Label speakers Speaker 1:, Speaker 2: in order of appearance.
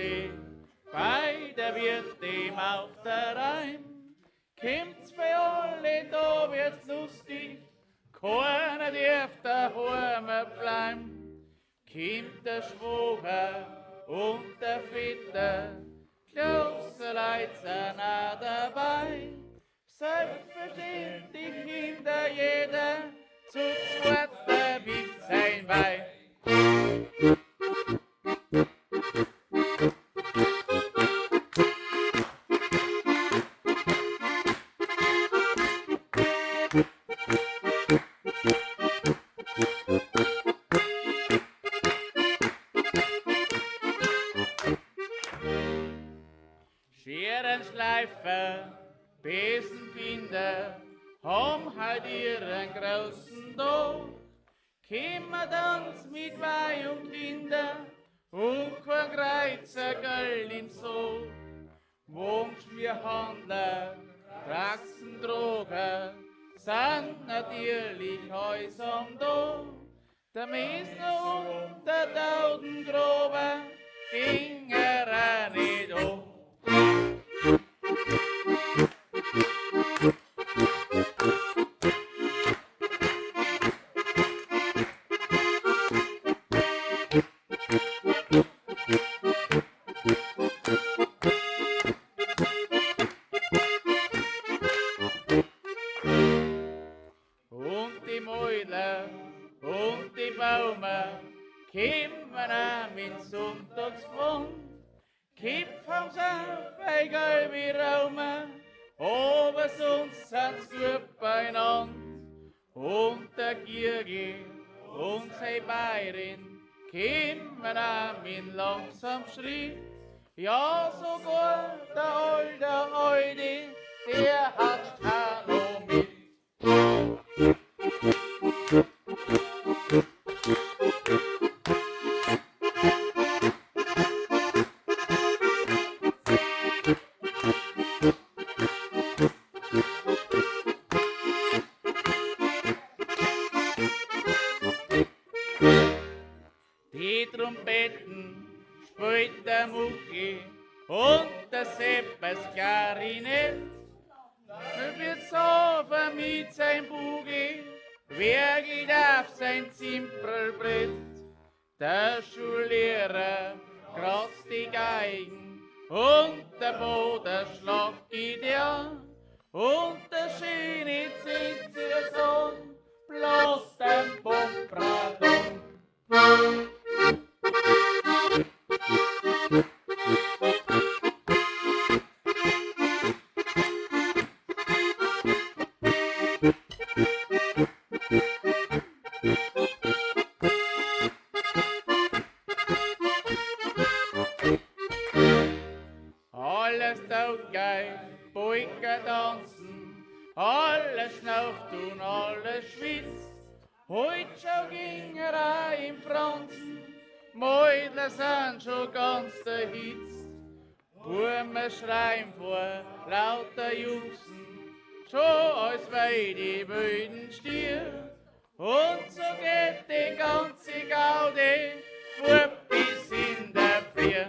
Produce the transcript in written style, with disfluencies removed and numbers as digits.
Speaker 1: See, bei der Wirt dem auf der Rhein. Kommt's für alle, da wird's lustig, keiner darf daheim bleiben. Kommt der Schwager und der Vetter, große Leute sind auch dabei. Selbstverständlich hinter jeder, zu zweit biegt sein Bein. Scherenschleifer, Besenbinder, haben halt ihren großen Tag. Kommen tanz mit Weih und Kinder und kein Kreuzergeld im Sog. Wohnschmierhandler, Praxendroger, sind natürlich heus am Tag. Der Mesner und der Taudengruber gingen auch nicht an. Und die Mäuler und die Baumer kommen am in Sonntagsgrund. Kippt haben's auf, egal wie Raumer, aber sonst sind's gut beieinander. Und der Gierge und seine Bayerin kommen am in langsam Schritt. Ja, sogar der alte Heidi, der hat Hallo mit. Die Trompeten spielt der Mucki und der Seppes Klarinett. Er wird sauber mit sein Bugi, wer geht auf sein Zimpelbrett. Der Schullehrer kratzt die Geigen und der Boden schlagt die dir. Und der Schöne zieht sich an, bloß den Bombradon. Alles Taugeil, Polka tanzen, alles schnauft und alles schwitzt. Heut schau ging er im Franzen, Mäudler sind schon ganz erhitzt. Burme schreien vor lauter Jusen, schon als wei die Böden stier. Und so geht die ganze Gaude fort bis in der Früh.